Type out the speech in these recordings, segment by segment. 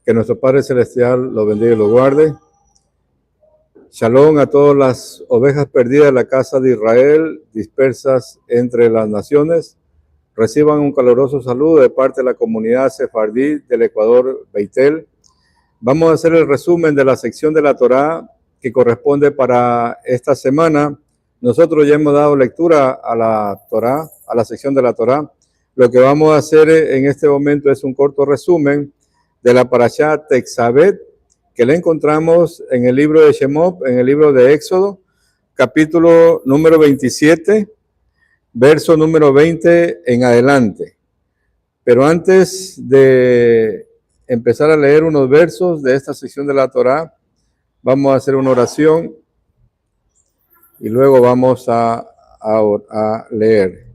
Que nuestro Padre Celestial lo bendiga y lo guarde. Shalom a todas las ovejas perdidas de la casa de Israel, dispersas entre las naciones. Reciban un caluroso saludo de parte de la comunidad sefardí del Ecuador, Beitel. Vamos a hacer el resumen de la sección de la Torá que corresponde para esta semana. Nosotros ya hemos dado lectura a la Torá, a la sección de la Torá. Lo que vamos a hacer en este momento es un corto resumen de la parashá Tetzaveh, que la encontramos en el libro de Shemot, en el libro de Éxodo, capítulo número 27, verso número 20 en adelante. Pero antes de empezar a leer unos versos de esta sección de la Torá, vamos a hacer una oración y luego vamos a leer.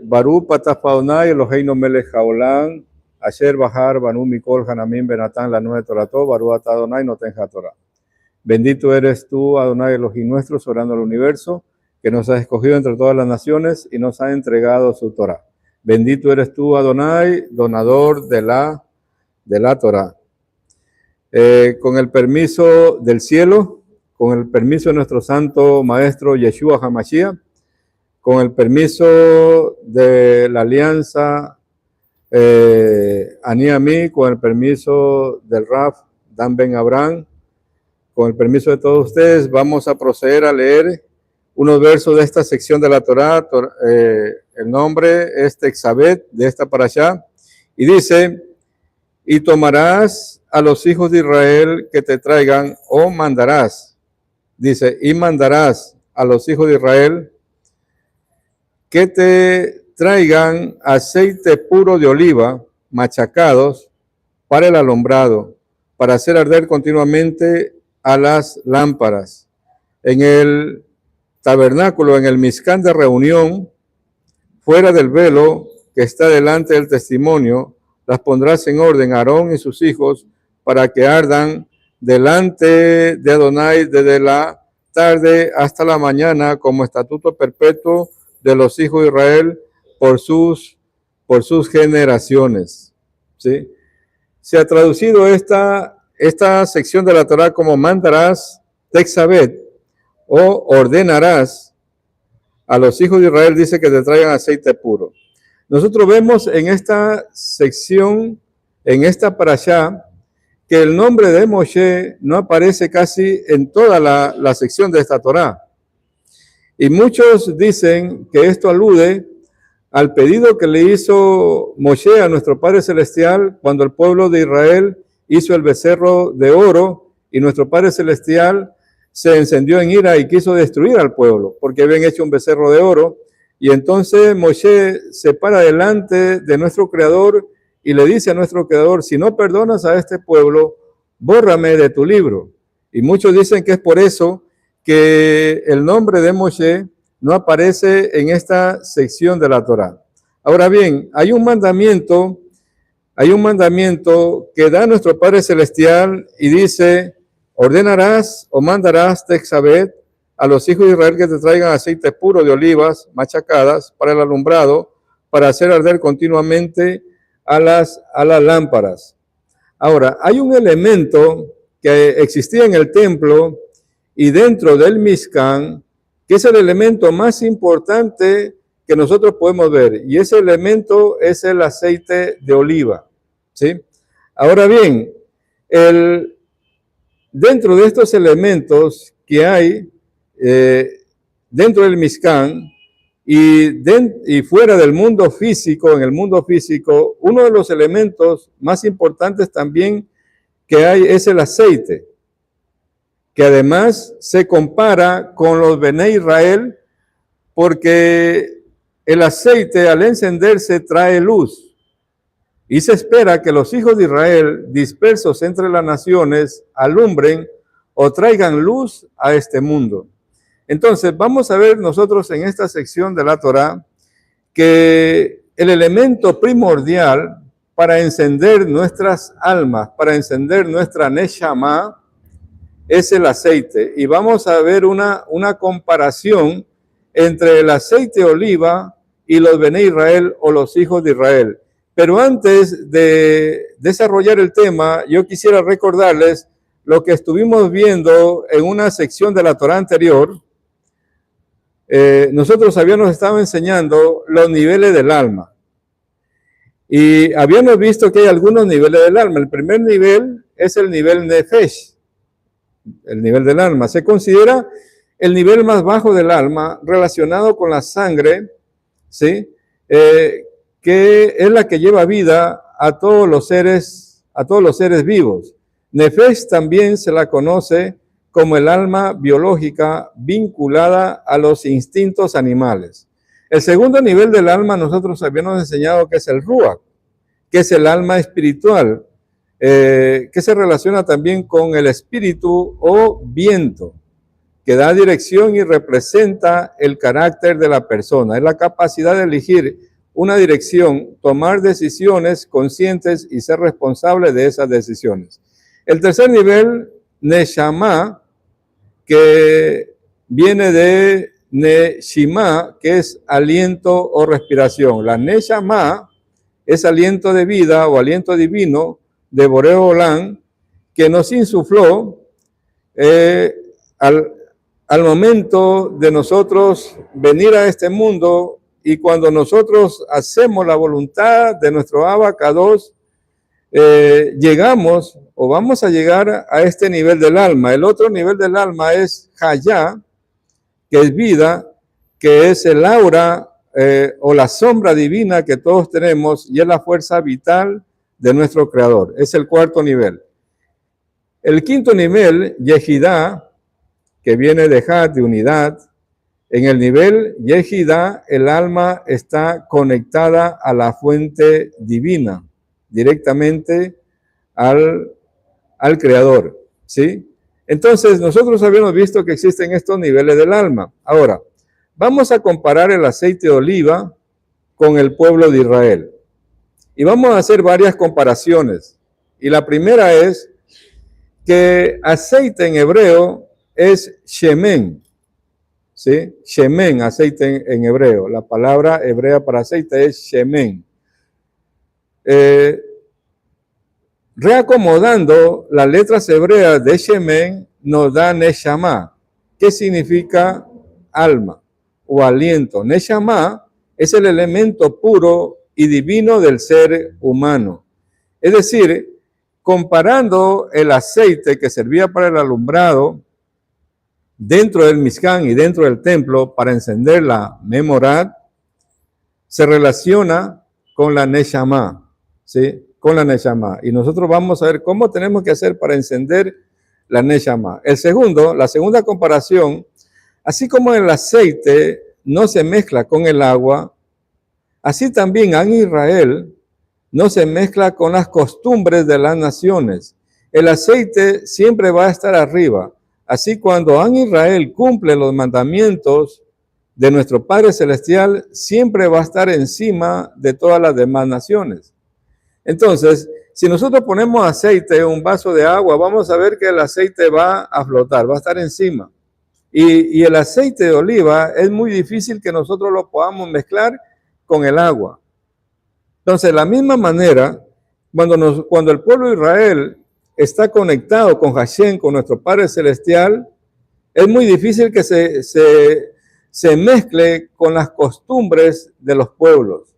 Baruch patah Adonai Eloheinu melech haolam, Asher Bahar Banu Mikol Hanamim Benatán la nueva Torato, Baruch atah Adonai Noten HaTorah. Bendito eres tú, Adonai Elohim nuestro, soberano del universo, que nos has escogido entre todas las naciones y nos ha entregado su Torah. Bendito eres tú, Adonai, donador de la Torah. Con el permiso del cielo, con el permiso de nuestro santo maestro Yeshua HaMashiach, con el permiso de la alianza Ani Ami, con el permiso del Raf Dan Ben Abraham, con el permiso de todos ustedes, vamos a proceder a leer unos versos de esta sección de la Torá. El nombre es Tetzaveh de esta parashá, y dice: y tomarás a los hijos de Israel que te traigan, o mandarás, dice, y mandarás a los hijos de Israel que te traigan aceite puro de oliva, machacados, para el alumbrado, para hacer arder continuamente a las lámparas. En el tabernáculo, en el Mizcán de reunión, fuera del velo que está delante del testimonio, las pondrás en orden Aarón y sus hijos, para que ardan delante de Adonai desde la tarde hasta la mañana, como estatuto perpetuo de los hijos de Israel por sus generaciones. ¿Sí? Se ha traducido esta sección de la Torá como mandarás, Tetzaveh, o ordenarás a los hijos de Israel, dice que te traigan aceite puro. Nosotros vemos en esta sección, en esta parashá, que el nombre de Moshe no aparece casi en toda la sección de esta Torá. Y muchos dicen que esto alude al pedido que le hizo Moshe a nuestro Padre Celestial cuando el pueblo de Israel hizo el becerro de oro, y nuestro Padre Celestial se encendió en ira y quiso destruir al pueblo porque habían hecho un becerro de oro. Y entonces Moshe se para delante de nuestro Creador y le dice a nuestro Creador: si no perdonas a este pueblo, bórrame de tu libro. Y muchos dicen que es por eso que el nombre de Moshe no aparece en esta sección de la Torá. Ahora bien, hay un mandamiento que da nuestro Padre Celestial y dice: ordenarás o mandarás Tetzaveh a los hijos de Israel que te traigan aceite puro de olivas machacadas para el alumbrado, para hacer arder continuamente a las lámparas. Ahora, hay un elemento que existía en el templo y dentro del Mizcán, que es el elemento más importante que nosotros podemos ver, y ese elemento es el aceite de oliva, ¿sí? Ahora bien, dentro de estos elementos que hay dentro del Mizcán y fuera del mundo físico, en el mundo físico, uno de los elementos más importantes también que hay es el aceite, que además se compara con los Bené Israel, porque el aceite al encenderse trae luz, y se espera que los hijos de Israel dispersos entre las naciones alumbren o traigan luz a este mundo. Entonces vamos a ver nosotros en esta sección de la Torá que el elemento primordial para encender nuestras almas, para encender nuestra neshama, es el aceite. Y vamos a ver una comparación entre el aceite de oliva y los Bené Israel o los hijos de Israel. Pero antes de desarrollar el tema, yo quisiera recordarles lo que estuvimos viendo en una sección de la Torá anterior. Nosotros habíamos estado enseñando los niveles del alma. Y habíamos visto que hay algunos niveles del alma. El primer nivel es el nivel Nefesh, el nivel del alma. Se considera el nivel más bajo del alma relacionado con la sangre, ¿sí? Que es la que lleva vida a todos los seres vivos. Nefesh también se la conoce como el alma biológica vinculada a los instintos animales. El segundo nivel del alma nosotros habíamos enseñado que es el Ruach, que es el alma espiritual, que se relaciona también con el espíritu o viento, que da dirección y representa el carácter de la persona. Es la capacidad de elegir una dirección, tomar decisiones conscientes y ser responsable de esas decisiones. El tercer nivel, Neshama, que viene de Neshima, que es aliento o respiración. La Neshama es aliento de vida o aliento divino de Boreo Olam, que nos insufló al momento de nosotros venir a este mundo, y cuando nosotros hacemos la voluntad de nuestro Abba Kadosh, llegamos o vamos a llegar a este nivel del alma. El otro nivel del alma es Hayá, que es vida, que es el aura o la sombra divina que todos tenemos y es la fuerza vital de nuestro Creador. Es el cuarto nivel. El quinto nivel, Yehidá, que viene de Had, de unidad. En el nivel Yehidá, el alma está conectada a la fuente divina, directamente al Creador, ¿sí? Entonces, nosotros habíamos visto que existen estos niveles del alma. Ahora, vamos a comparar el aceite de oliva con el pueblo de Israel. Y vamos a hacer varias comparaciones. Y la primera es que aceite en hebreo es shemen, ¿sí? Shemen, aceite en hebreo. La palabra hebrea para aceite es shemen. Reacomodando las letras hebreas de shemen nos da neshama, que significa alma o aliento. Neshama es el elemento puro y divino del ser humano. Es decir, comparando el aceite que servía para el alumbrado dentro del Mishkan y dentro del templo para encender la menorá, se relaciona con la Neshama, ¿sí? Con la Neshama. Y nosotros vamos a ver cómo tenemos que hacer para encender la Neshama. La segunda comparación, así como el aceite no se mezcla con el agua, así también en Israel no se mezcla con las costumbres de las naciones. El aceite siempre va a estar arriba. Así cuando en Israel cumple los mandamientos de nuestro Padre Celestial, siempre va a estar encima de todas las demás naciones. Entonces, si nosotros ponemos aceite en un vaso de agua, vamos a ver que el aceite va a flotar, va a estar encima. Y el aceite de oliva es muy difícil que nosotros lo podamos mezclar con el agua. Entonces, de la misma manera, cuando el pueblo de Israel está conectado con Hashem, con nuestro Padre Celestial, es muy difícil que se mezcle con las costumbres de los pueblos.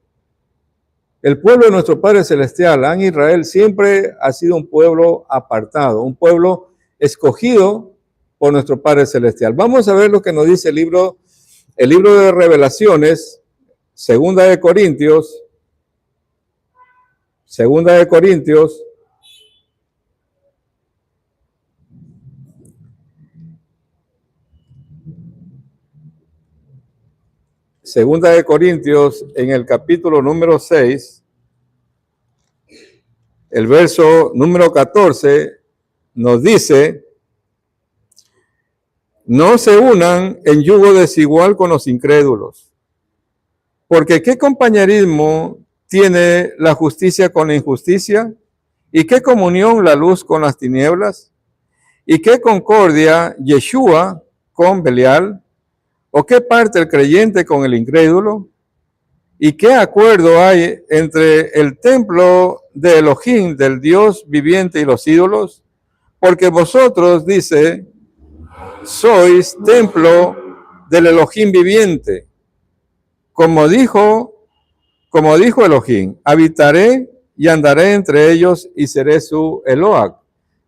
El pueblo de nuestro Padre Celestial, en Israel, siempre ha sido un pueblo apartado, un pueblo escogido por nuestro Padre Celestial. Vamos a ver lo que nos dice el libro de Revelaciones, Segunda de Corintios, Segunda de Corintios, en el capítulo número 6, el verso número 14, nos dice: no se unan en yugo desigual con los incrédulos, porque ¿qué compañerismo tiene la justicia con la injusticia? ¿Y qué comunión la luz con las tinieblas? ¿Y qué concordia Yeshua con Belial? ¿O qué parte el creyente con el incrédulo? ¿Y qué acuerdo hay entre el templo de Elohim, del Dios viviente, y los ídolos? Porque vosotros, dice, sois templo del Elohim viviente. Como dijo Elohim, habitaré y andaré entre ellos y seré su Eloah,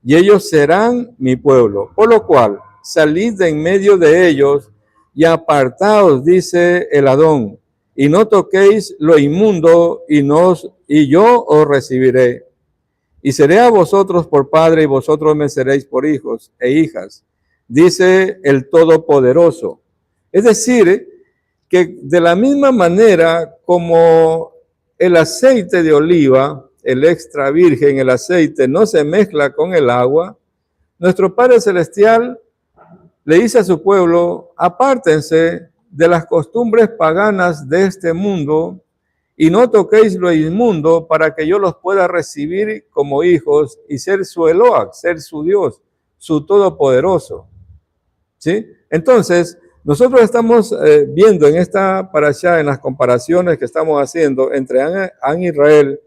y ellos serán mi pueblo. Por lo cual, salid de en medio de ellos y apartaos, dice el Adón, y no toquéis lo inmundo, y yo os recibiré. Y seré a vosotros por padre, y vosotros me seréis por hijos e hijas, dice el Todopoderoso. Es decir, que de la misma manera como el aceite de oliva, el extra virgen, el aceite, no se mezcla con el agua, nuestro Padre Celestial le dice a su pueblo, apártense de las costumbres paganas de este mundo y no toquéis lo inmundo para que yo los pueda recibir como hijos y ser su Eloah, ser su Dios, su Todopoderoso. ¿Sí? Entonces, nosotros estamos viendo en esta parashá, en las comparaciones que estamos haciendo entre Am Israel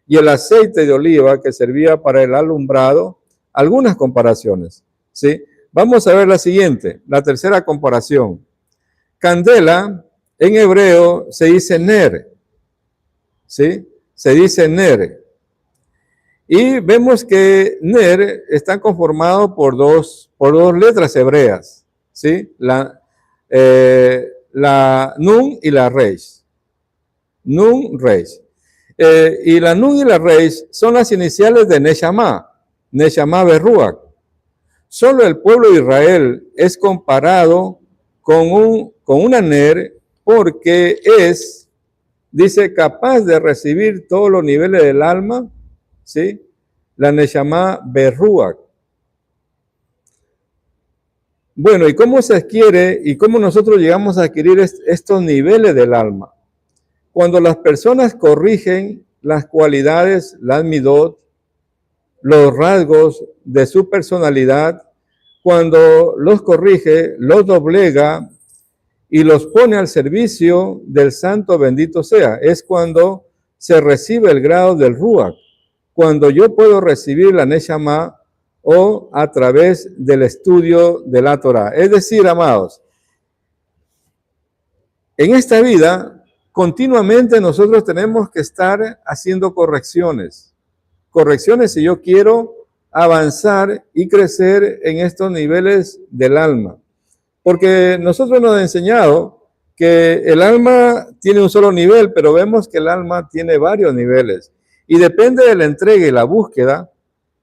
y el aceite de oliva que servía para el alumbrado, algunas comparaciones. ¿Sí? Vamos a ver la siguiente, la tercera comparación. Candela, en hebreo, se dice ner. ¿Sí? Se dice ner. Y vemos que ner está conformado por dos letras hebreas. ¿Sí? La nun y la reish. Nun, reish. Y la nun y la reish son las iniciales de Neshama Berruach. Solo el pueblo de Israel es comparado con una ner porque es, dice, capaz de recibir todos los niveles del alma, ¿sí? La Neshama Berruach. Bueno, ¿y cómo se adquiere y cómo nosotros llegamos a adquirir estos niveles del alma? Cuando las personas corrigen las cualidades, las midot, los rasgos de su personalidad, cuando los corrige, los doblega y los pone al servicio del santo bendito sea. Es cuando se recibe el grado del Ruach, cuando yo puedo recibir la Neshama o a través del estudio de la Torah. Es decir, amados, en esta vida continuamente nosotros tenemos que estar haciendo correcciones si yo quiero avanzar y crecer en estos niveles del alma. Porque nosotros nos han enseñado que el alma tiene un solo nivel, pero vemos que el alma tiene varios niveles. Y depende de la entrega y la búsqueda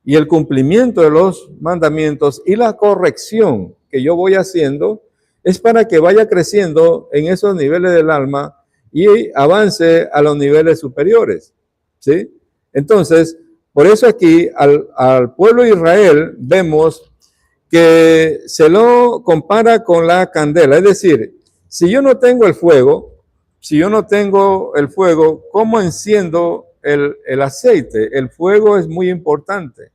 y el cumplimiento de los mandamientos y la corrección que yo voy haciendo, es para que vaya creciendo en esos niveles del alma y avance a los niveles superiores. ¿Sí? Entonces, por eso aquí al pueblo de Israel vemos que se lo compara con la candela. Es decir, si yo no tengo el fuego, ¿cómo enciendo el aceite? El fuego es muy importante,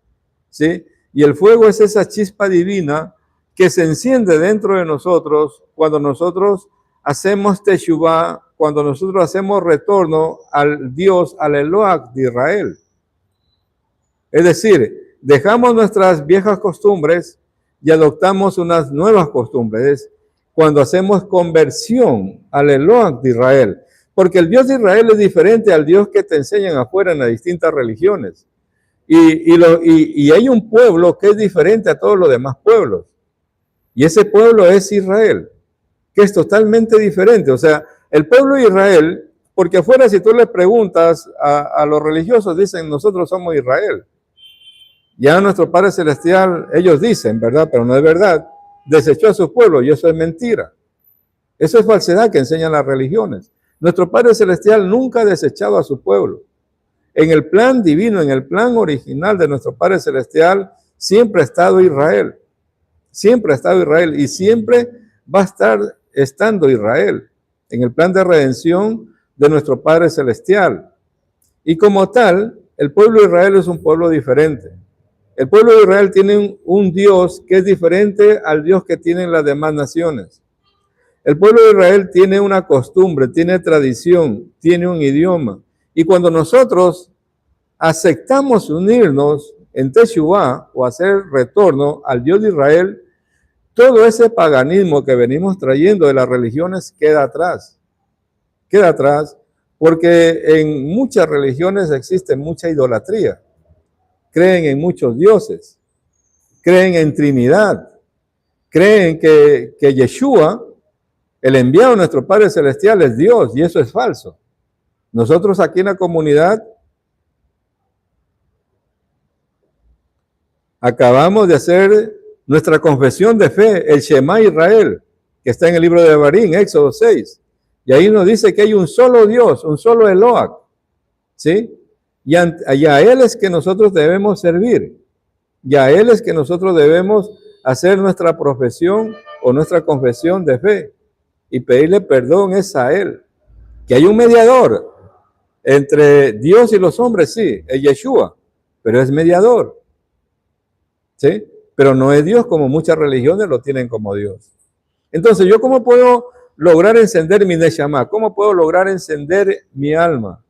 ¿sí? Y el fuego es esa chispa divina que se enciende dentro de nosotros cuando nosotros hacemos teshuvah, cuando nosotros hacemos retorno al Dios, al Eloah de Israel. Es decir, dejamos nuestras viejas costumbres y adoptamos unas nuevas costumbres cuando hacemos conversión al Eloah de Israel. Porque el Dios de Israel es diferente al Dios que te enseñan afuera en las distintas religiones. Y hay un pueblo que es diferente a todos los demás pueblos. Y ese pueblo es Israel, que es totalmente diferente. O sea, el pueblo de Israel, porque afuera si tú le preguntas a los religiosos, dicen, nosotros somos Israel. Ya nuestro Padre Celestial, ellos dicen, ¿verdad? Pero no es verdad. Desechó a su pueblo y eso es mentira. Eso es falsedad que enseñan las religiones. Nuestro Padre Celestial nunca ha desechado a su pueblo. En el plan divino, en el plan original de nuestro Padre Celestial, siempre ha estado Israel. Siempre ha estado Israel y siempre va a estar estando Israel en el plan de redención de nuestro Padre Celestial. Y como tal, el pueblo de Israel es un pueblo diferente. El pueblo de Israel tiene un Dios que es diferente al Dios que tienen las demás naciones. El pueblo de Israel tiene una costumbre, tiene tradición, tiene un idioma. Y cuando nosotros aceptamos unirnos en Teshuvá o hacer retorno al Dios de Israel, todo ese paganismo que venimos trayendo de las religiones queda atrás. Queda atrás porque en muchas religiones existe mucha idolatría. Creen en muchos dioses, creen en Trinidad, creen que Yeshua, el enviado de nuestro Padre Celestial, es Dios, y eso es falso. Nosotros aquí en la comunidad acabamos de hacer nuestra confesión de fe, el Shema Israel, que está en el libro de Devarim, Éxodo 6. Y ahí nos dice que hay un solo Dios, un solo Eloah, ¿sí? Y a Él es que nosotros debemos servir. Y a Él es que nosotros debemos hacer nuestra profesión o nuestra confesión de fe. Y pedirle perdón es a Él. Que hay un mediador entre Dios y los hombres, sí, es Yeshua, pero es mediador. ¿Sí? Pero no es Dios como muchas religiones lo tienen como Dios. Entonces, ¿yo cómo puedo lograr encender mi Neshama? ¿Cómo puedo lograr encender mi alma?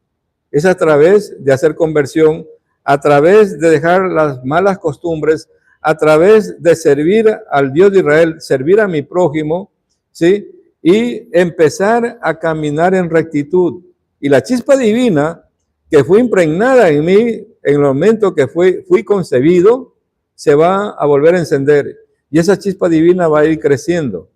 Es a través de hacer conversión, a través de dejar las malas costumbres, a través de servir al Dios de Israel, servir a mi prójimo, ¿sí? Y empezar a caminar en rectitud. Y la chispa divina que fue impregnada en mí en el momento que fui concebido, se va a volver a encender. Y esa chispa divina va a ir creciendo.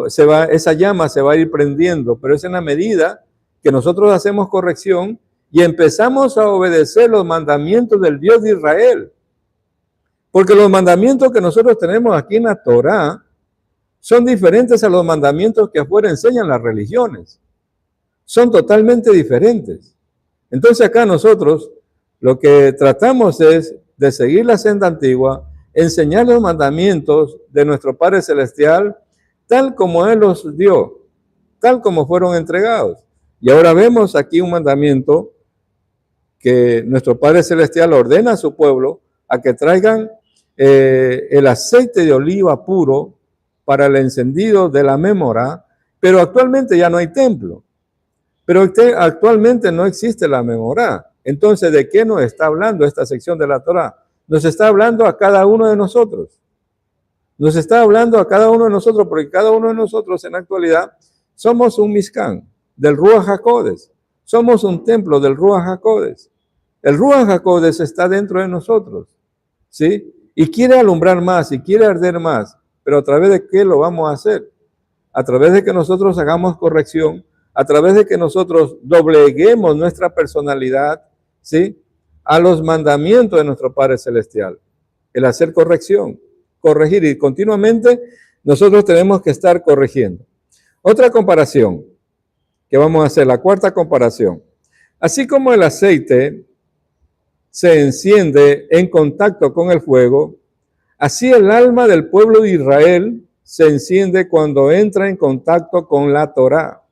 Esa llama se va a ir prendiendo, pero es en la medida que nosotros hacemos corrección y empezamos a obedecer los mandamientos del Dios de Israel. Porque los mandamientos que nosotros tenemos aquí en la Torá son diferentes a los mandamientos que afuera enseñan las religiones. Son totalmente diferentes. Entonces acá nosotros lo que tratamos es de seguir la senda antigua, enseñar los mandamientos de nuestro Padre Celestial, tal como Él los dio, tal como fueron entregados. Y ahora vemos aquí un mandamiento que nuestro Padre Celestial ordena a su pueblo a que traigan el aceite de oliva puro para el encendido de la menorá, pero actualmente ya no hay templo. Pero actualmente no existe la menorá. Entonces, ¿de qué nos está hablando esta sección de la Torá? Nos está hablando a cada uno de nosotros. Nos está hablando a cada uno de nosotros, porque cada uno de nosotros en la actualidad somos un Mishkan del Ruach HaKodesh. Somos un templo del Ruach HaKodesh. El Ruach HaKodesh está dentro de nosotros, ¿sí? Y quiere alumbrar más, y quiere arder más. Pero ¿a través de qué lo vamos a hacer? A través de que nosotros hagamos corrección, a través de que nosotros dobleguemos nuestra personalidad, ¿sí?, a los mandamientos de nuestro Padre Celestial. El hacer corrección, corregir, y continuamente nosotros tenemos que estar corrigiendo. Otra comparación que vamos a hacer, la cuarta comparación. Así como el aceite se enciende en contacto con el fuego, así el alma del pueblo de Israel se enciende cuando entra en contacto con la Torá.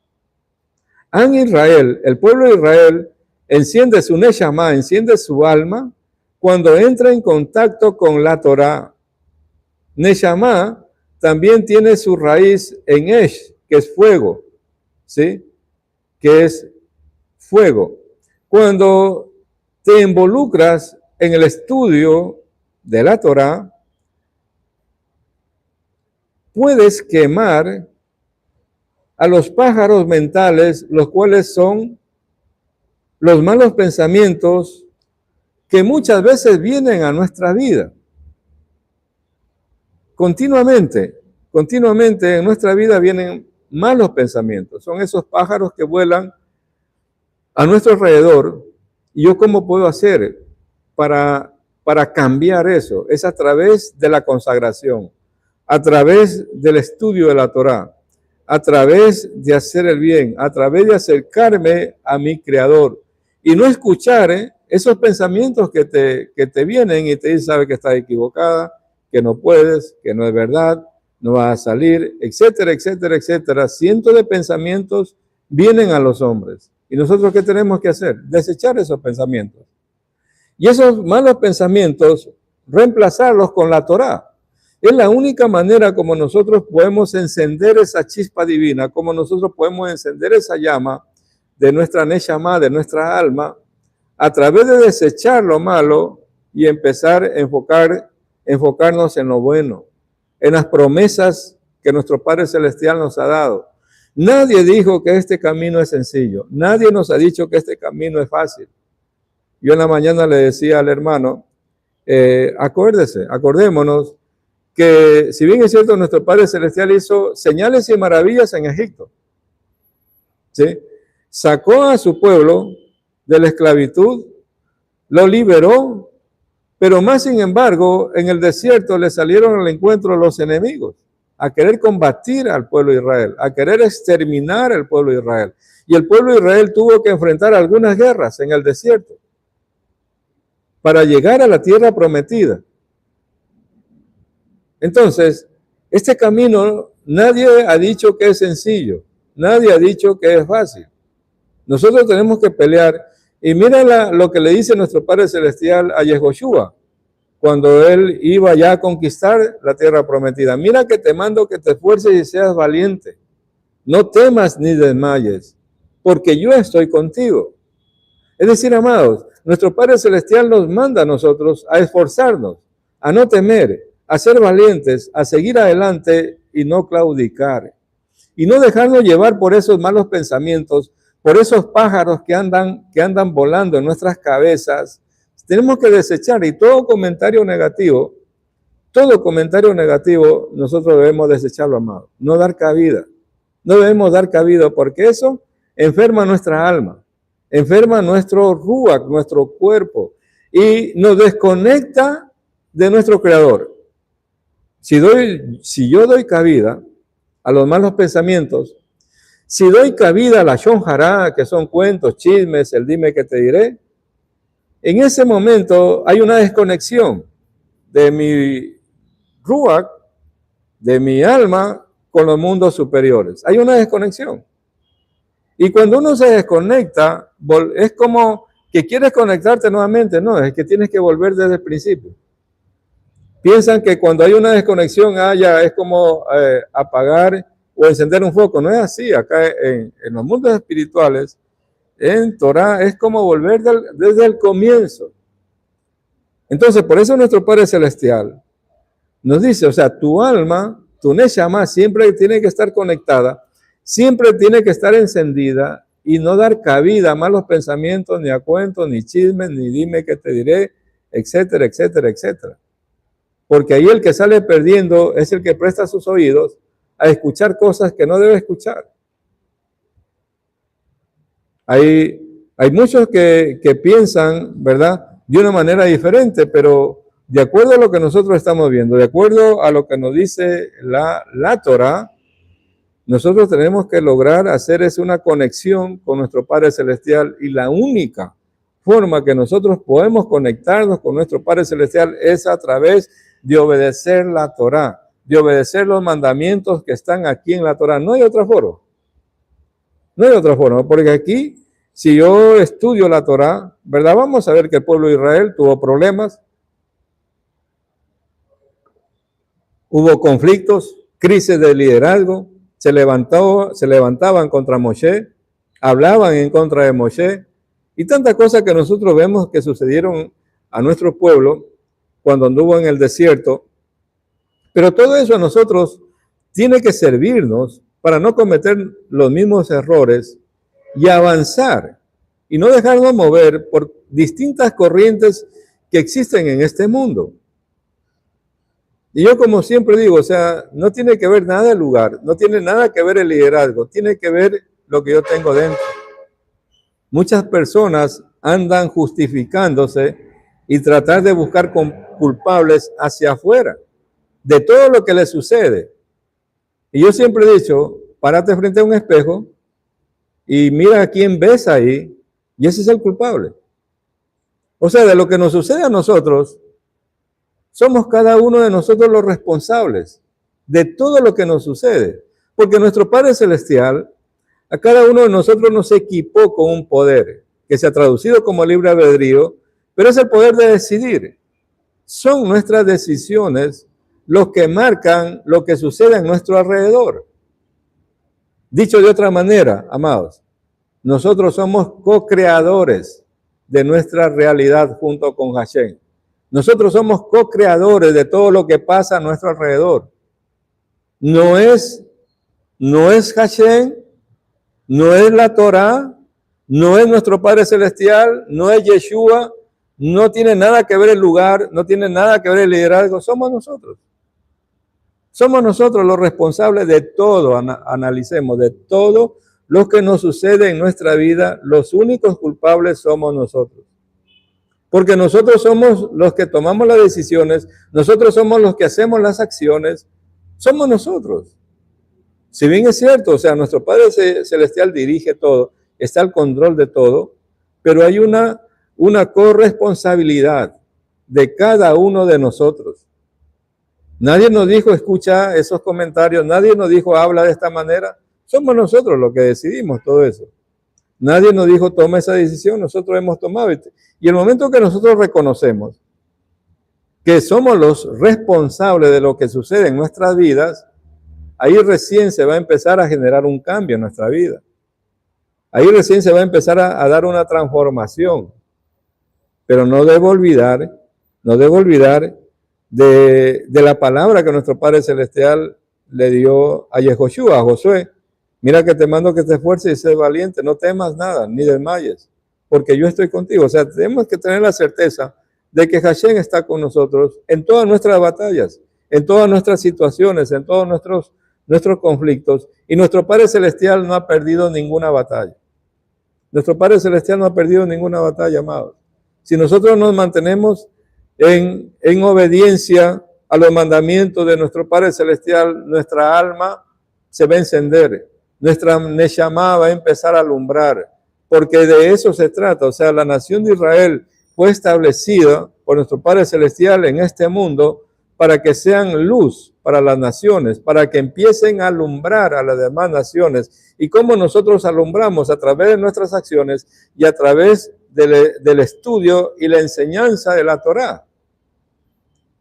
En Israel, el pueblo de Israel enciende su Neshama, enciende su alma cuando entra en contacto con la Torá. Neshama también tiene su raíz en Esh, que es fuego, ¿sí? Que es fuego. Cuando te involucras en el estudio de la Torá, puedes quemar a los pájaros mentales, los cuales son los malos pensamientos que muchas veces vienen a nuestra vida. Continuamente en nuestra vida vienen malos pensamientos. Son esos pájaros que vuelan a nuestro alrededor. ¿Y yo cómo puedo hacer para cambiar eso? Es a través de la consagración, a través del estudio de la Torá, a través de hacer el bien, a través de acercarme a mi Creador y no escuchar esos pensamientos que te vienen y te dicen, sabe que estás equivocada, que no puedes, que no es verdad, no vas a salir, etcétera, etcétera, etcétera. Cientos de pensamientos vienen a los hombres. ¿Y nosotros qué tenemos que hacer? Desechar esos pensamientos. Y esos malos pensamientos, reemplazarlos con la Torá. Es la única manera como nosotros podemos encender esa chispa divina, como nosotros podemos encender esa llama de nuestra Neshama, de nuestra alma, a través de desechar lo malo y empezar a enfocarnos en lo bueno, en las promesas que nuestro Padre Celestial nos ha dado. Nadie dijo que este camino es sencillo. Nadie nos ha dicho que este camino es fácil. Yo en la mañana le decía al hermano, acordémonos que si bien es cierto, nuestro Padre Celestial hizo señales y maravillas en Egipto, ¿sí? Sacó a su pueblo de la esclavitud, lo liberó, pero más sin embargo, en el desierto le salieron al encuentro los enemigos, a querer combatir al pueblo de Israel, a querer exterminar al pueblo de Israel. Y el pueblo de Israel tuvo que enfrentar algunas guerras en el desierto para llegar a la tierra prometida. Entonces, este camino nadie ha dicho que es sencillo, nadie ha dicho que es fácil. Nosotros tenemos que pelear. Y mira lo que le dice nuestro Padre Celestial a Yehoshua cuando él iba ya a conquistar la tierra prometida. Mira que te mando que te esfuerces y seas valiente. No temas ni desmayes, porque yo estoy contigo. Es decir, amados, nuestro Padre Celestial nos manda a nosotros a esforzarnos, a no temer, a ser valientes, a seguir adelante y no claudicar. Y no dejarnos llevar por esos malos pensamientos, por esos pájaros que andan volando en nuestras cabezas. Tenemos que desechar, y todo comentario negativo nosotros debemos desecharlo, amado. No dar cabida. No debemos dar cabida porque eso enferma nuestra alma, enferma nuestro ruach, nuestro cuerpo, y nos desconecta de nuestro Creador. Si yo doy cabida a los malos pensamientos, si doy cabida a la shon hará, que son cuentos, chismes, el dime que te diré, en ese momento hay una desconexión de mi ruach, de mi alma, con los mundos superiores. Hay una desconexión. Y cuando uno se desconecta, es como que quieres conectarte nuevamente. No, es que tienes que volver desde el principio. Piensan que cuando hay una desconexión, ya es como apagar o encender un foco. No es así. Acá en los mundos espirituales, en Torah, es como volver desde el comienzo. Entonces, por eso nuestro Padre Celestial nos dice, o sea, tu alma, tu neshama, siempre tiene que estar conectada, siempre tiene que estar encendida y no dar cabida a malos pensamientos, ni a cuentos, ni chismes, ni dime que te diré, etcétera, etcétera, etcétera. Porque ahí el que sale perdiendo es el que presta sus oídos a escuchar cosas que no debe escuchar. Hay muchos que piensan, ¿verdad?, de una manera diferente, pero de acuerdo a lo que nosotros estamos viendo, de acuerdo a lo que nos dice la Torah, nosotros tenemos que lograr hacer una conexión con nuestro Padre Celestial, y la única forma que nosotros podemos conectarnos con nuestro Padre Celestial es a través de obedecer la Torah, de obedecer los mandamientos que están aquí en la Torah. No hay otra forma. No hay otra forma, porque aquí, si yo estudio la Torah, ¿verdad? Vamos a ver que el pueblo de Israel tuvo problemas, hubo conflictos, crisis de liderazgo, se levantaban contra Moshe, hablaban en contra de Moshe, y tantas cosas que nosotros vemos que sucedieron a nuestro pueblo cuando anduvo en el desierto. Pero todo eso a nosotros tiene que servirnos para no cometer los mismos errores y avanzar y no dejarnos mover por distintas corrientes que existen en este mundo. Y yo, como siempre digo, o sea, no tiene que ver nada el lugar, no tiene nada que ver el liderazgo, tiene que ver lo que yo tengo dentro. Muchas personas andan justificándose y tratar de buscar culpables hacia afuera de todo lo que les sucede. Y yo siempre he dicho, párate frente a un espejo y mira a quién ves ahí, y ese es el culpable. O sea, de lo que nos sucede a nosotros, somos cada uno de nosotros los responsables de todo lo que nos sucede. Porque nuestro Padre Celestial, a cada uno de nosotros nos equipó con un poder que se ha traducido como libre albedrío, pero es el poder de decidir. Son nuestras decisiones los que marcan lo que sucede en nuestro alrededor. Dicho de otra manera, amados, nosotros somos co-creadores de nuestra realidad junto con Hashem. Nosotros somos co-creadores de todo lo que pasa a nuestro alrededor. No es Hashem, no es la Torah, no es nuestro Padre Celestial, no es Yeshua, no tiene nada que ver el lugar, no tiene nada que ver el liderazgo, somos nosotros. Somos nosotros los responsables de todo, analicemos, de todo lo que nos sucede en nuestra vida, los únicos culpables somos nosotros. Porque nosotros somos los que tomamos las decisiones, nosotros somos los que hacemos las acciones, somos nosotros. Si bien es cierto, o sea, nuestro Padre Celestial dirige todo, está al control de todo, pero hay una corresponsabilidad de cada uno de nosotros. Nadie nos dijo, escucha esos comentarios, nadie nos dijo, habla de esta manera. Somos nosotros los que decidimos todo eso. Nadie nos dijo, toma esa decisión, nosotros hemos tomado. Y el momento que nosotros reconocemos que somos los responsables de lo que sucede en nuestras vidas, ahí recién se va a empezar a generar un cambio en nuestra vida. Ahí recién se va a empezar a dar una transformación. Pero no debo olvidar de la palabra que nuestro Padre Celestial le dio a Yehoshua, a Josué. Mira que te mando que te esfuerces y seas valiente, no temas nada, ni desmayes, porque yo estoy contigo. O sea, tenemos que tener la certeza de que Hashem está con nosotros en todas nuestras batallas, en todas nuestras situaciones, en todos nuestros conflictos. Y nuestro Padre Celestial no ha perdido ninguna batalla. Nuestro Padre Celestial no ha perdido ninguna batalla, amados. Si nosotros nos mantenemos en obediencia a los mandamientos de nuestro Padre Celestial, nuestra alma se va a encender, nuestra Neshama va a empezar a alumbrar, porque de eso se trata. O sea, la nación de Israel fue establecida por nuestro Padre Celestial en este mundo para que sean luz para las naciones, para que empiecen a alumbrar a las demás naciones. ¿Y cómo nosotros alumbramos? A través de nuestras acciones y a través del estudio y la enseñanza de la Torá.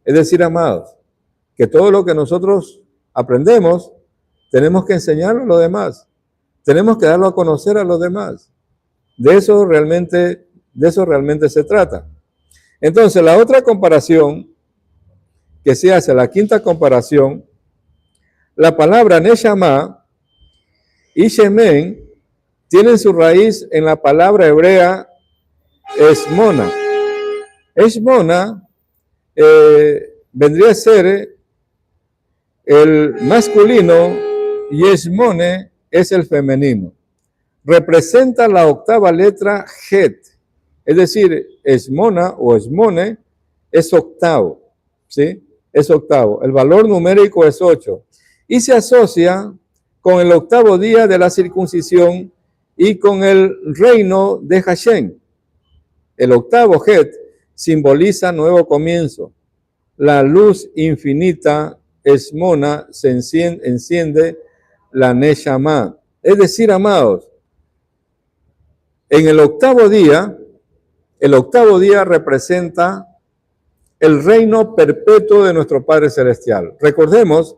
Es decir, amados, que todo lo que nosotros aprendemos, tenemos que enseñarlo a los demás. Tenemos que darlo a conocer a los demás. De eso realmente se trata. Entonces, la otra comparación que se hace, la quinta comparación, la palabra Neshama y Shemen tienen su raíz en la palabra hebrea Esmona. Esmona vendría a ser el masculino y Esmone es el femenino. Representa la octava letra Het, es decir, Esmona o Esmone es octavo, ¿sí? Es octavo. El valor numérico es 8 y se asocia con el octavo día de la circuncisión y con el reino de Hashem. El octavo Het simboliza nuevo comienzo. La luz infinita Esmona se enciende la Neshama. Es decir, amados, en el octavo día representa el reino perpetuo de nuestro Padre Celestial. Recordemos,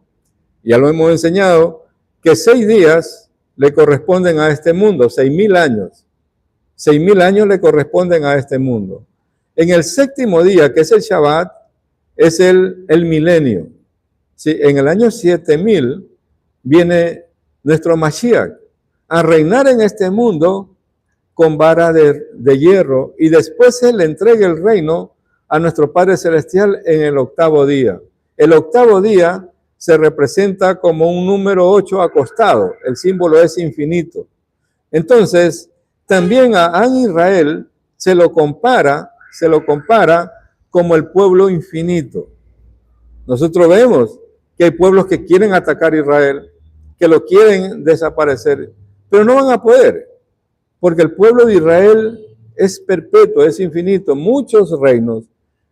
ya lo hemos enseñado, que 6 días le corresponden a este mundo, 6,000 años. 6,000 años le corresponden a este mundo. En el séptimo día, que es el Shabbat, es el milenio. Sí, en el año 7000 viene nuestro Mashiach a reinar en este mundo con vara de hierro y después Él le entrega el reino a nuestro Padre Celestial en el octavo día. El octavo día se representa como un número 8 acostado. El símbolo es infinito. Entonces, también a Israel se lo compara como el pueblo infinito. Nosotros vemos que hay pueblos que quieren atacar a Israel, que lo quieren desaparecer, pero no van a poder, porque el pueblo de Israel es perpetuo, es infinito. Muchos reinos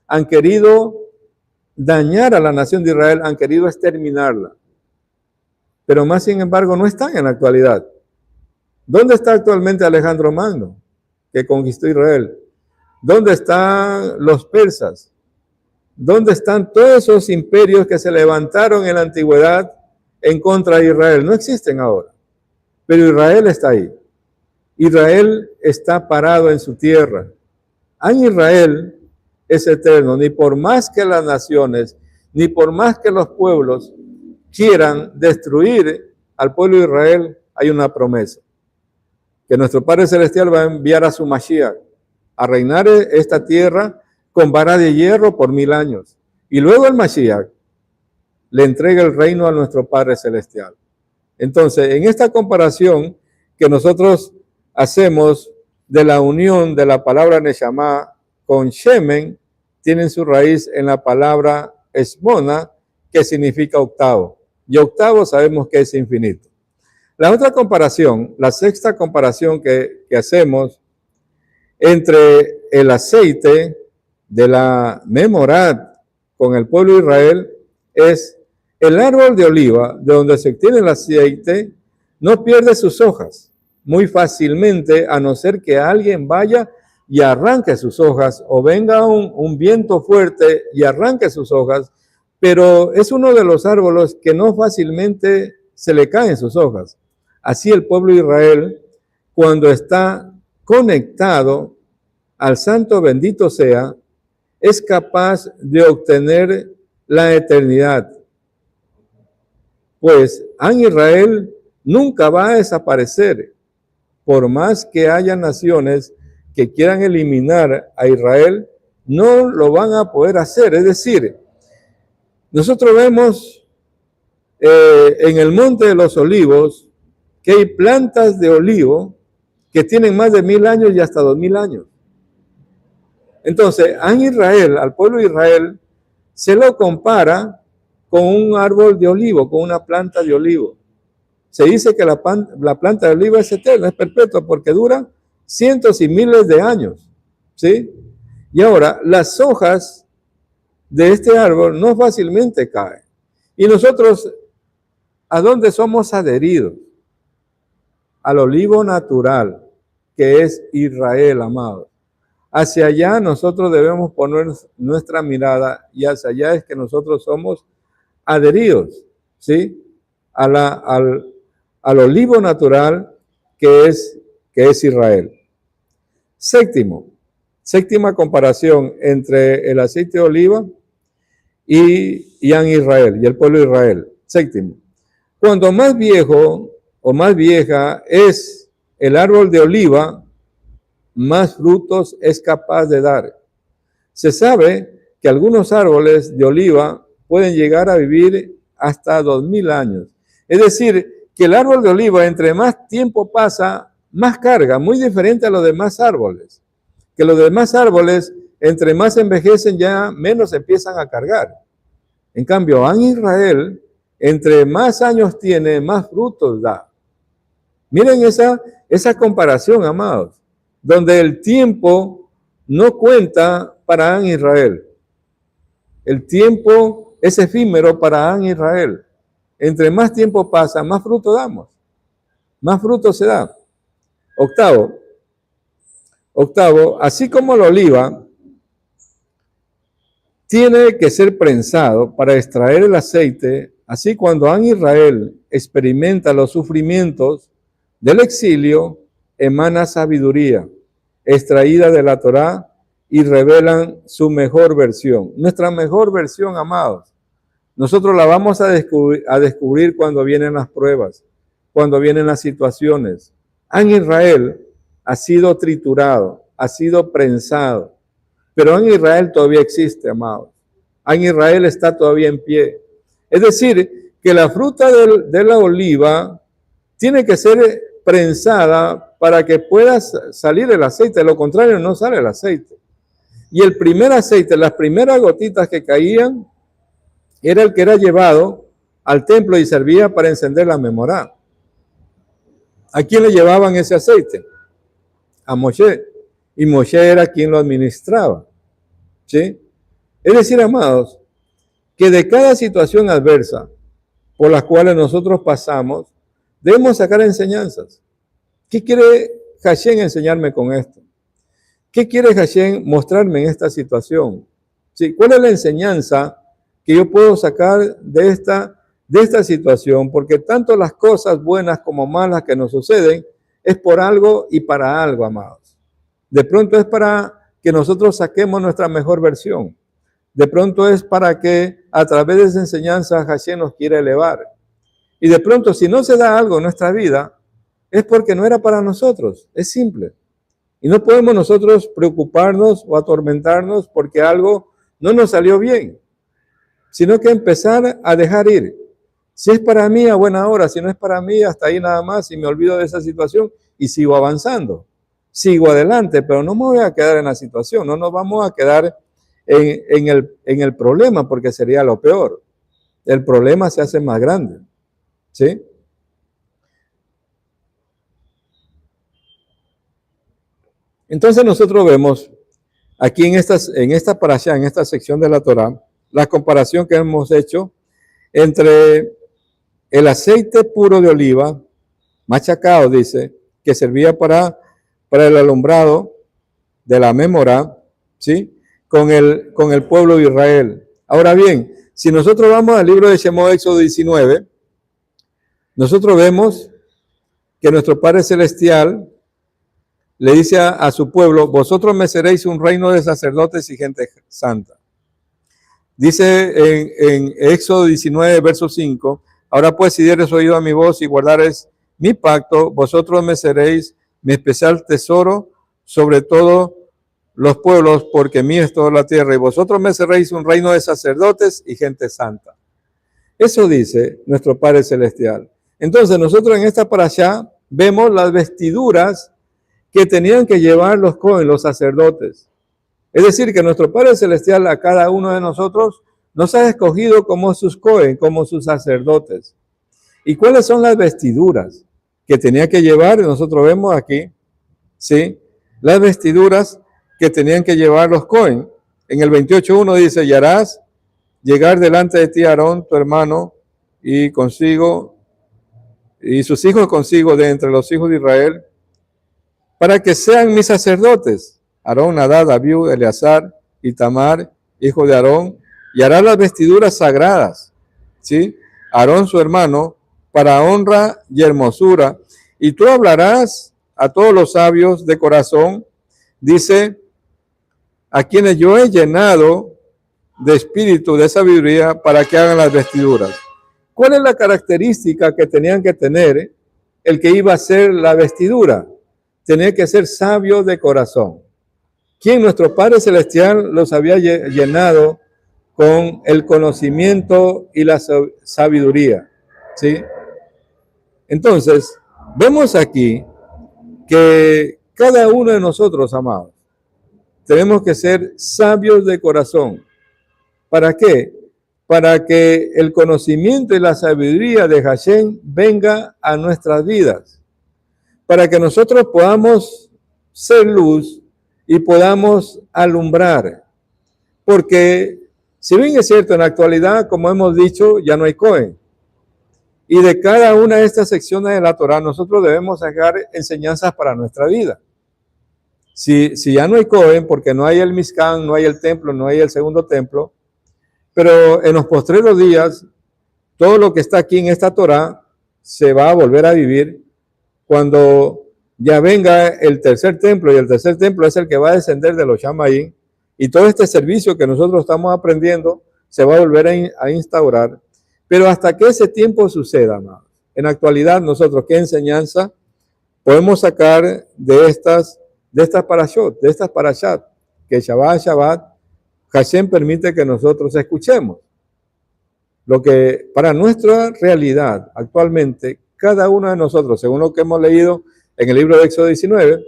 han querido dañar a la nación de Israel, han querido exterminarla, pero más sin embargo no están en la actualidad. ¿Dónde está actualmente Alejandro Magno, que conquistó Israel? ¿Dónde están los persas? ¿Dónde están todos esos imperios que se levantaron en la antigüedad en contra de Israel? No existen ahora, pero Israel está ahí. Israel está parado en su tierra. En Israel es eterno, ni por más que las naciones, ni por más que los pueblos quieran destruir al pueblo de Israel, hay una promesa, que nuestro Padre Celestial va a enviar a su Mashiach a reinar esta tierra con vara de hierro por 1000 años. Y luego el Mashiach le entrega el reino a nuestro Padre Celestial. Entonces, en esta comparación que nosotros hacemos de la unión de la palabra Neshama con Shemen, tienen su raíz en la palabra Esmona, que significa octavo. Y octavo sabemos que es infinito. La otra comparación, la sexta comparación que hacemos entre el aceite de la Memorad con el pueblo de Israel es el árbol de oliva, de donde se obtiene el aceite, no pierde sus hojas muy fácilmente, a no ser que alguien vaya y arranque sus hojas, o venga un viento fuerte y arranque sus hojas, pero es uno de los árboles que no fácilmente se le caen sus hojas. Así el pueblo de Israel, cuando está conectado al Santo bendito sea, es capaz de obtener la eternidad. Pues en Israel nunca va a desaparecer, por más que haya naciones que quieran eliminar a Israel, no lo van a poder hacer. Es decir, nosotros vemos en el Monte de los Olivos que hay plantas de olivo que tienen más de 1000 años y hasta 2000 años. Entonces, en Israel, al pueblo de Israel, se lo compara con un árbol de olivo, con una planta de olivo. Se dice que la planta de olivo es eterna, es perpetua, porque dura cientos y miles de años, ¿sí? Y ahora, las hojas de este árbol no fácilmente caen. Y nosotros, ¿a dónde somos adheridos? Al olivo natural, que es Israel, amado. Hacia allá nosotros debemos poner nuestra mirada, y hacia allá es que nosotros somos adheridos, ¿sí? Al olivo natural que es Israel. Séptima comparación entre el aceite de oliva y en Israel, y el pueblo de Israel. Séptimo, cuando más viejo o más vieja es el árbol de oliva, más frutos es capaz de dar. Se sabe que algunos árboles de oliva pueden llegar a vivir hasta 2000 años. Es decir, que el árbol de oliva, entre más tiempo pasa, más carga, muy diferente a los demás árboles. Que los demás árboles, entre más envejecen, ya menos empiezan a cargar. En cambio, en Israel, entre más años tiene, más frutos da. Miren esa comparación, amados, donde el tiempo no cuenta para Israel. El tiempo es efímero para Israel. Entre más tiempo pasa, más fruto damos. Más fruto se da. Octavo, así como la oliva tiene que ser prensado para extraer el aceite, así cuando Israel experimenta los sufrimientos del exilio, emana sabiduría extraída de la Torá y revelan su mejor versión. Nuestra mejor versión, amados. Nosotros la vamos a descubrir cuando vienen las pruebas, cuando vienen las situaciones. En Israel ha sido triturado, ha sido prensado, pero en Israel todavía existe, amados. En Israel está todavía en pie. Es decir, que la fruta de la oliva tiene que ser prensada para que pueda salir el aceite. De lo contrario, no sale el aceite. Y el primer aceite, las primeras gotitas que caían, era el que era llevado al templo y servía para encender la menorá. ¿A quién le llevaban ese aceite? A Moshe. Y Moshe era quien lo administraba. ¿Sí? Es decir, amados, que de cada situación adversa por las cuales nosotros pasamos, debemos sacar enseñanzas. ¿Qué quiere Hashem enseñarme con esto? ¿Qué quiere Hashem mostrarme en esta situación? ¿Sí? ¿Cuál es la enseñanza que yo puedo sacar de esta situación? Porque tanto las cosas buenas como malas que nos suceden es por algo y para algo, amados. De pronto es para que nosotros saquemos nuestra mejor versión. De pronto es para que a través de esa enseñanza Hashem nos quiera elevar. Y de pronto si no se da algo en nuestra vida, es porque no era para nosotros. Es simple. Y no podemos nosotros preocuparnos o atormentarnos porque algo no nos salió bien, sino que empezar a dejar ir. Si es para mí, a buena hora; si no es para mí, hasta ahí nada más, y me olvido de esa situación y sigo avanzando. Sigo adelante, pero no me voy a quedar en la situación, no nos vamos a quedar en el problema, porque sería lo peor. El problema se hace más grande, ¿sí? Entonces nosotros vemos aquí en esta parashá, en esta sección de la Torá, la comparación que hemos hecho entre el aceite puro de oliva, machacado, dice, que servía para el alumbrado de la Memorá, ¿sí? Con el pueblo de Israel. Ahora bien, si nosotros vamos al libro de Shemot, Éxodo 19, nosotros vemos que nuestro Padre Celestial le dice a su pueblo: vosotros me seréis un reino de sacerdotes y gente santa. Dice en Éxodo 19, verso 5, ahora pues, si dieres oído a mi voz y guardares mi pacto, vosotros me seréis mi especial tesoro sobre todos los pueblos, porque mío es toda la tierra, y vosotros me seréis un reino de sacerdotes y gente santa. Eso dice nuestro Padre Celestial. Entonces nosotros en esta parashá vemos las vestiduras que tenían que llevar los Cohen, los sacerdotes. Es decir, que nuestro Padre Celestial a cada uno de nosotros nos ha escogido como sus Cohen, como sus sacerdotes. ¿Y cuáles son las vestiduras que tenía que llevar? Nosotros vemos aquí, ¿sí? Las vestiduras que tenían que llevar los Cohen. En el 28:1 dice: y harás llegar delante de ti Aarón, tu hermano, y consigo, y sus hijos consigo de entre los hijos de Israel, para que sean mis sacerdotes. Aarón, Nadab, Abiú, Eleazar, Itamar, hijo de Aarón, y hará las vestiduras sagradas, ¿sí? Aarón, su hermano, para honra y hermosura. Y tú hablarás a todos los sabios de corazón, dice, a quienes yo he llenado de espíritu, de sabiduría, para que hagan las vestiduras. ¿Cuál es la característica que tenían que tener el que iba a hacer la vestidura? Tenía que ser sabio de corazón. ¿Quién? Nuestro Padre Celestial los había llenado con el conocimiento y la sabiduría, ¿sí? Entonces, vemos aquí que cada uno de nosotros, amados, tenemos que ser sabios de corazón. ¿Para qué? Para que el conocimiento y la sabiduría de Hashem venga a nuestras vidas, para que nosotros podamos ser luz y podamos alumbrar. Porque, si bien es cierto, en la actualidad, como hemos dicho, ya no hay Cohen. Y de cada una de estas secciones de la Torá, nosotros debemos sacar enseñanzas para nuestra vida. Si ya no hay Cohen, porque no hay el Mishkan, no hay el templo, no hay el segundo templo, pero en los postreros días, todo lo que está aquí en esta Torá se va a volver a vivir cuando ya venga el tercer templo, y el tercer templo es el que va a descender de los Shamaín, y todo este servicio que nosotros estamos aprendiendo se va a volver a instaurar. Pero hasta que ese tiempo suceda, ¿no? En la actualidad, nosotros, ¿qué enseñanza podemos sacar de estas parashot, de estas parashat, que Shabbat, Hashem permite que nosotros escuchemos? Lo que para nuestra realidad actualmente, cada uno de nosotros, según lo que hemos leído en el libro de Éxodo 19,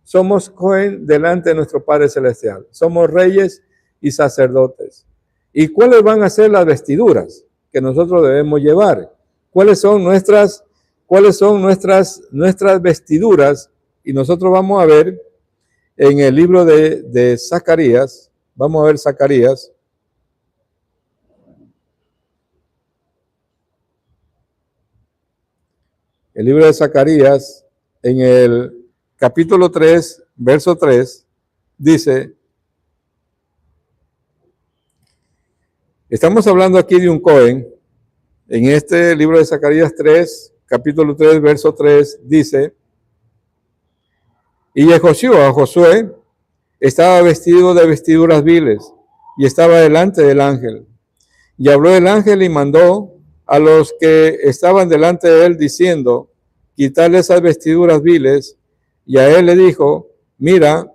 somos Cohen delante de nuestro Padre Celestial. Somos reyes y sacerdotes. ¿Y cuáles van a ser las vestiduras que nosotros debemos llevar? ¿Cuáles son nuestras vestiduras? Y nosotros vamos a ver en el libro de Zacarías, vamos a ver Zacarías, el libro de Zacarías, en el capítulo 3, verso 3, dice: Estamos hablando aquí de un Cohen. En este libro de Zacarías 3, capítulo 3, verso 3, dice, y Josué, estaba vestido de vestiduras viles y estaba delante del ángel. Y habló el ángel y mandó a los que estaban delante de él diciendo, quitarle esas vestiduras viles. Y a él le dijo, mira,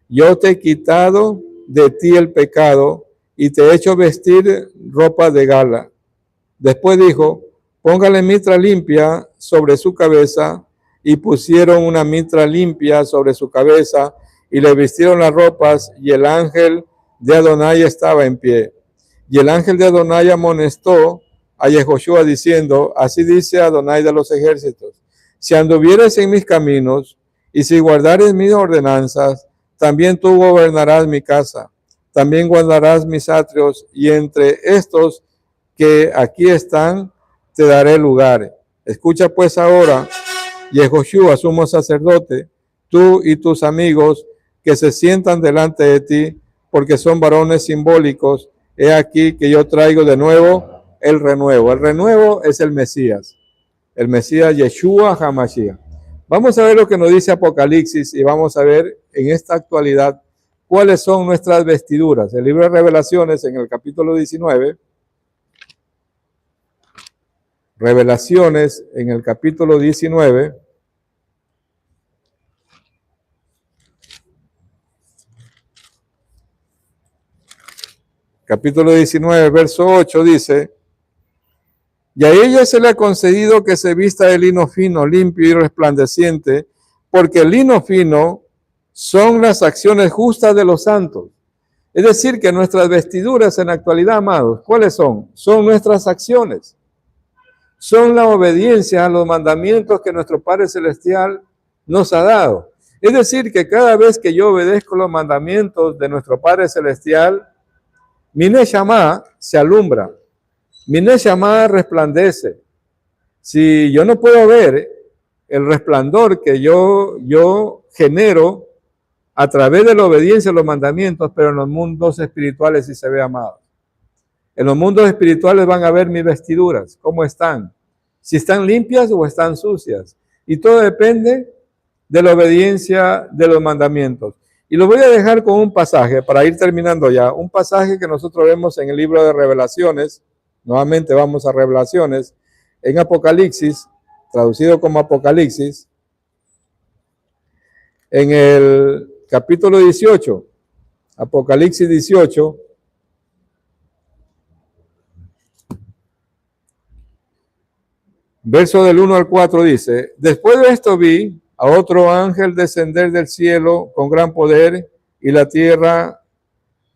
yo te he quitado de ti el pecado y te he hecho vestir ropa de gala. Después dijo, póngale mitra limpia sobre su cabeza, y pusieron una mitra limpia sobre su cabeza y le vistieron las ropas, y el ángel de Adonai estaba en pie. Y el ángel de Adonai amonestó a Yehoshua diciendo, así dice Adonai de los ejércitos, si anduvieres en mis caminos y si guardares mis ordenanzas, también tú gobernarás mi casa, también guardarás mis atrios, y entre estos que aquí están te daré lugar. Escucha pues ahora, Yehoshua, sumo sacerdote, tú y tus amigos que se sientan delante de ti, porque son varones simbólicos. He aquí que yo traigo de nuevo el renuevo. El renuevo es el Mesías Yeshua HaMashiach. Vamos a ver lo que nos dice Apocalipsis y vamos a ver en esta actualidad cuáles son nuestras vestiduras. El libro de Revelaciones en el capítulo 19, Revelaciones en el capítulo 19, capítulo 19, verso 8 dice, y a ella se le ha concedido que se vista de lino fino, limpio y resplandeciente, porque el lino fino son las acciones justas de los santos. Es decir, que nuestras vestiduras en la actualidad, amados, ¿cuáles son? Son nuestras acciones. Son la obediencia a los mandamientos que nuestro Padre Celestial nos ha dado. Es decir, que cada vez que yo obedezco los mandamientos de nuestro Padre Celestial, mi Neshama se alumbra, mi Neshama resplandece. Si yo no puedo ver el resplandor que yo genero a través de la obediencia a los mandamientos, pero en los mundos espirituales sí se ve, amado. En los mundos espirituales van a ver mis vestiduras, cómo están, si están limpias o están sucias. Y todo depende de la obediencia de los mandamientos. Y lo voy a dejar con un pasaje para ir terminando ya. Un pasaje que nosotros vemos en el libro de Revelaciones. Nuevamente vamos a Revelaciones. En Apocalipsis, traducido como Apocalipsis. En el capítulo 18. Apocalipsis 18. Verso del 1 al 4 dice, después de esto vi a otro ángel descender del cielo con gran poder, y la tierra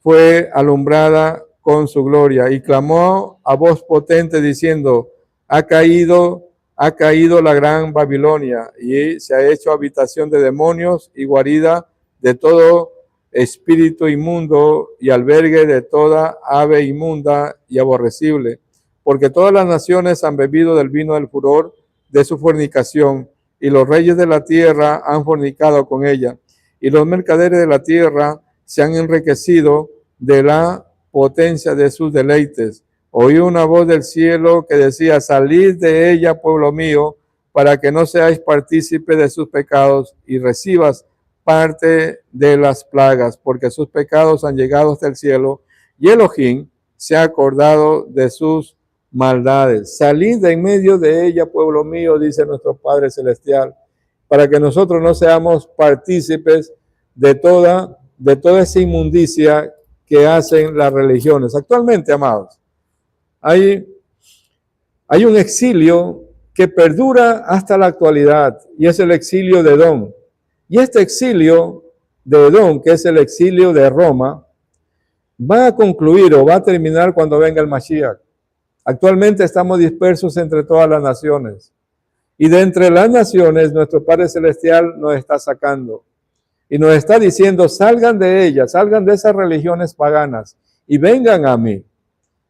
fue alumbrada con su gloria, y clamó a voz potente diciendo, ha caído la gran Babilonia, y se ha hecho habitación de demonios y guarida de todo espíritu inmundo y albergue de toda ave inmunda y aborrecible, porque todas las naciones han bebido del vino del furor de su fornicación, y los reyes de la tierra han fornicado con ella, y los mercaderes de la tierra se han enriquecido de la potencia de sus deleites. Oí una voz del cielo que decía, salid de ella, pueblo mío, para que no seáis partícipe de sus pecados y recibas parte de las plagas, porque sus pecados han llegado hasta el cielo, y Elohim se ha acordado de sus maldades. Salid de en medio de ella, pueblo mío, dice nuestro Padre Celestial, para que nosotros no seamos partícipes de toda esa inmundicia que hacen las religiones. Actualmente, amados, hay un exilio que perdura hasta la actualidad, y es el exilio de Edom. Y este exilio de Edom, que es el exilio de Roma, va a concluir o va a terminar cuando venga el Mashiach. Actualmente estamos dispersos entre todas las naciones. Y de entre las naciones, nuestro Padre Celestial nos está sacando. Y nos está diciendo, salgan de ellas, salgan de esas religiones paganas y vengan a mí.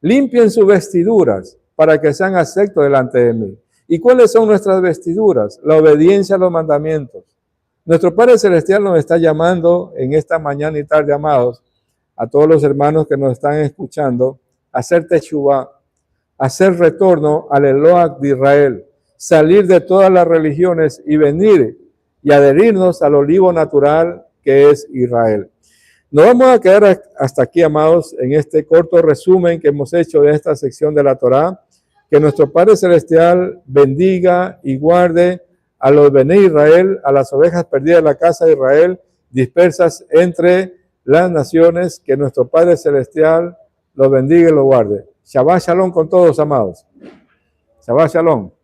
Limpien sus vestiduras para que sean aceptos delante de mí. ¿Y cuáles son nuestras vestiduras? La obediencia a los mandamientos. Nuestro Padre Celestial nos está llamando en esta mañana y tarde, amados, a todos los hermanos que nos están escuchando, hacer Teshuvah, hacer retorno al Eloah de Israel, salir de todas las religiones y venir y adherirnos al olivo natural que es Israel. Nos vamos a quedar hasta aquí, amados, en este corto resumen que hemos hecho de esta sección de la Torá. Que nuestro Padre Celestial bendiga y guarde a los Bené Israel, a las ovejas perdidas de la casa de Israel, dispersas entre las naciones. Que nuestro Padre Celestial los bendiga y los guarde. Shabbat Shalom con todos, amados. Shabbat Shalom.